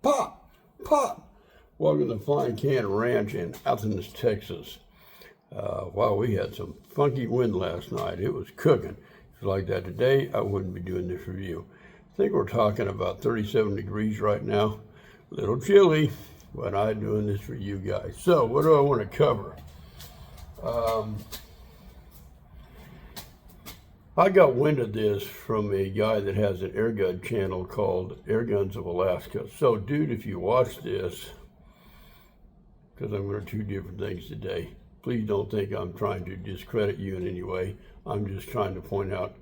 Pop, pop. Welcome to Flying Can Ranch in Athens, Texas. Wow, we had some funky wind last night. It was cooking. If it's like that today, I wouldn't be doing this review. I think we're talking about 37 degrees right now. A little chilly, but I'm doing this for you guys. So, what do I want to cover? I got wind of this from a guy that has an airgun channel called Airguns of Alaska. So, dude, if you watch this, because I'm going to do 2 different things today, please don't think I'm trying to discredit you in any way. I'm just trying to point out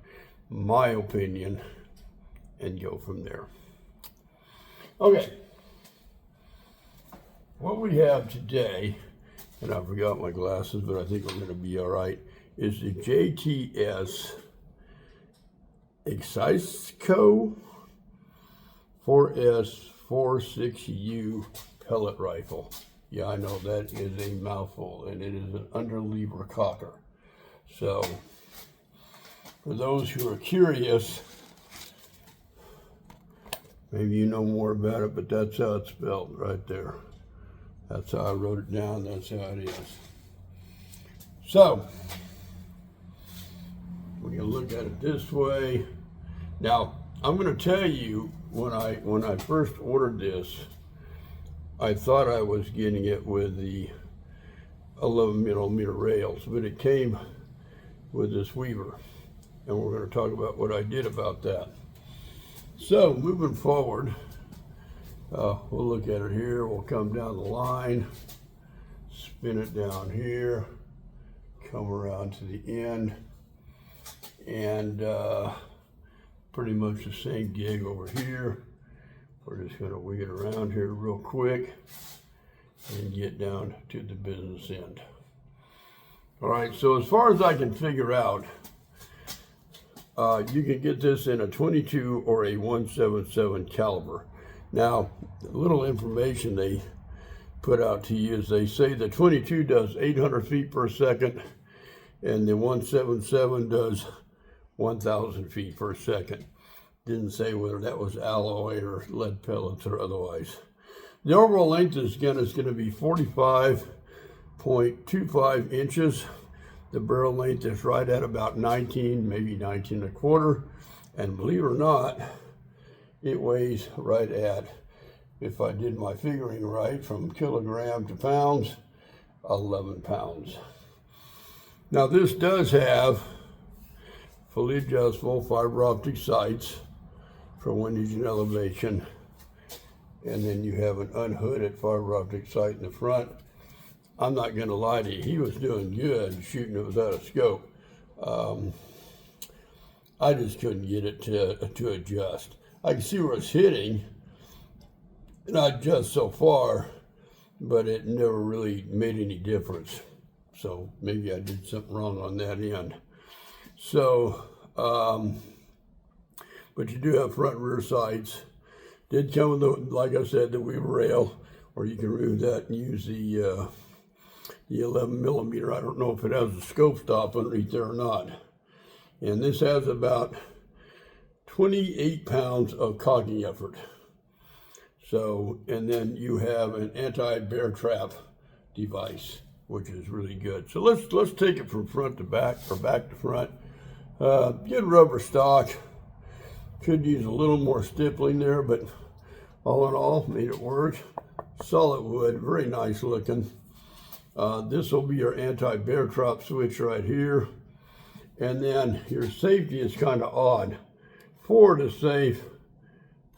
my opinion and go from there. Okay. What we have today, and I forgot my glasses, but I think I'm going to be all right, is the JTS Xixico 4S46u pellet rifle. Yeah, I know that is a mouthful, and it is an underlever cocker. So, for those who are curious, maybe you know more about it, but that's how it's spelled right there. That's how I wrote it down. That's how it is. So, we're going to look at it this way. Now, I'm going to tell you, when I first ordered this, I thought I was getting it with the 11mm rails, but it came with this weaver, and we're going to talk about what I did about that. So, moving forward, we'll look at it here. We'll come down the line, spin it down here, come around to the end, and pretty much the same gig over here. We're just going to wing it around here real quick and get down to the business end. All right, so as far as I can figure out, you can get this in a 22 or a 177 caliber. Now, the little information they put out to you is they say the 22 does 800 feet per second and the 177 does 1,000 feet per second. Didn't say whether that was alloy or lead pellets or otherwise. The overall length of this gun is going to be 45.25 inches. The barrel length is right at about 19, maybe 19 and a quarter. And believe it or not, it weighs right at, if I did my figuring right, from kilogram to pounds, 11 pounds. Now this does have fully adjustable fiber optic sights for windage and elevation, and then you have an unhooded fiber optic sight in the front. I'm not going to lie to you, he was doing good shooting it without a scope. I just couldn't get it to adjust. I can see where it's hitting, and I adjust so far, but it never really made any difference. So maybe I did something wrong on that end. So, but you do have front and rear sights. Did come with, the, like I said, the weaver rail, or you can remove that and use the 11mm. I don't know if it has a scope stop underneath there or not. And this has about 28 pounds of cocking effort. So, and then you have an anti-bear trap device, which is really good. So let's take it from front to back, or back to front. Good rubber stock. Could use a little more stippling there, but all in all, made it work. Solid wood, very nice looking. This will be your anti-bear trap switch right here. And then your safety is kind of odd. Forward is safe,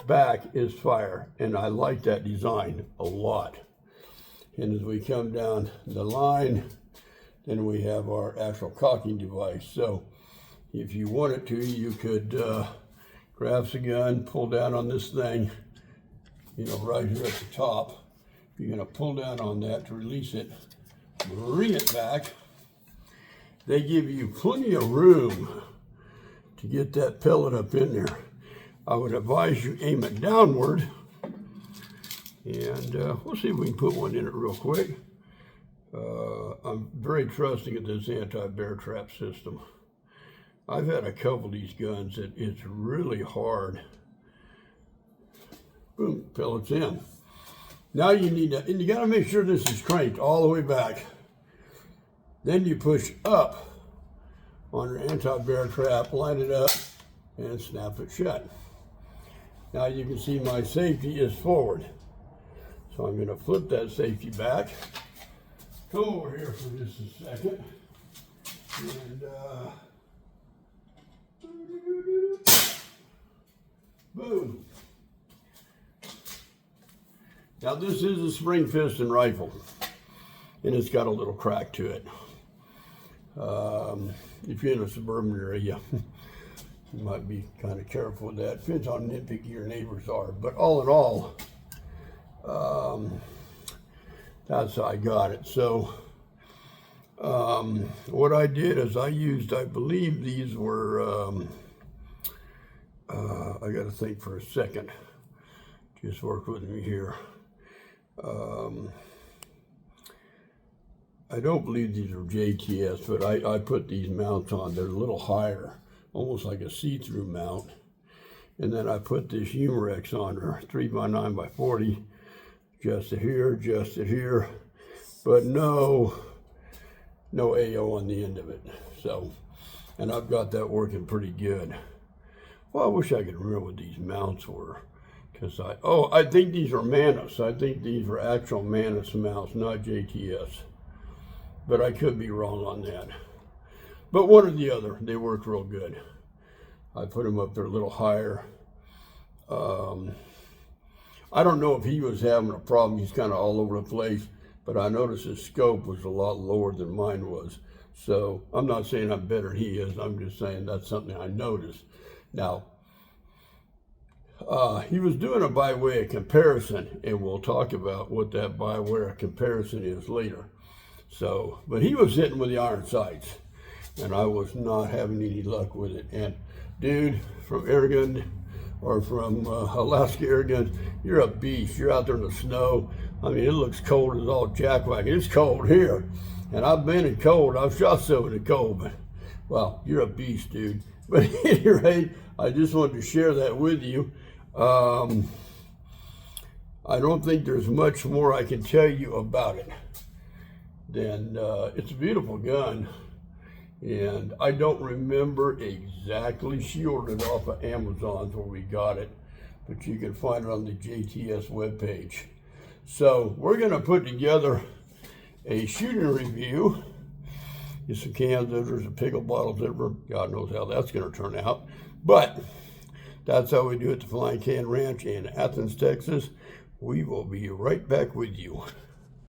back is fire. And I like that design a lot. And as we come down the line, then we have our actual cocking device. So if you wanted to, you could grab the gun, pull down on this thing, you know, right here at the top. You're going to pull down on that to release it, bring it back. They give you plenty of room to get that pellet up in there. I would advise you aim it downward, and we'll see if we can put one in it real quick. I'm very trusting of this anti-bear trap system. I've had a couple of these guns that it's really hard Boom, pellets in. Now you need to, and you got to make sure this is cranked all the way back. Then you push up on your anti-bear trap, line it up, and snap it shut. Now you can see my safety is forward. So I'm going to flip that safety back. Come over here for just a second. And boom. Now this is a spring piston rifle, and it's got a little crack to it. If you're in a suburban area, you might be kind of careful with that. Depends how nitpicky your neighbors are. But all in all, that's how I got it. So what I did is I used, I believe these were, I got to think for a second. Just work with me here. I don't believe these are JTS, but I put these mounts on. They're a little higher, almost like a see-through mount. And then I put this Humorex on there, 3x9x40, just it here, but no AO on the end of it. So, and I've got that working pretty good. Well, I wish I could remember what these mounts were. Because I think these are Manus. I think these were actual Manus mounts, not JTS. But I could be wrong on that. But one or the other, they worked real good. I put them up there a little higher. I don't know if he was having a problem. He's kind of all over the place. But I noticed his scope was a lot lower than mine was. So I'm not saying I'm better than he is. I'm just saying that's something I noticed. Now, he was doing a by way of comparison, and we'll talk about what that by way of comparison is later. So, but he was hitting with the iron sights, and I was not having any luck with it. And dude, from Airgun, or from Alaska Airgun, you're a beast. You're out there in the snow. I mean, it looks cold as all jackwagon. It's cold here, and I've been in cold. I've shot some in the cold, but wow, you're a beast, dude. But at any rate, I just wanted to share that with you. I don't think there's much more I can tell you about it. Then it's a beautiful gun, and I don't remember exactly. She ordered it off of Amazon where we got it, but you can find it on the JTS webpage. So we're going to put together a shooting review. Get some cans, there's a pickle bottles, everywhere. God knows how that's going to turn out. But that's how we do it at the Flying Can Ranch in Athens, Texas. We will be right back with you.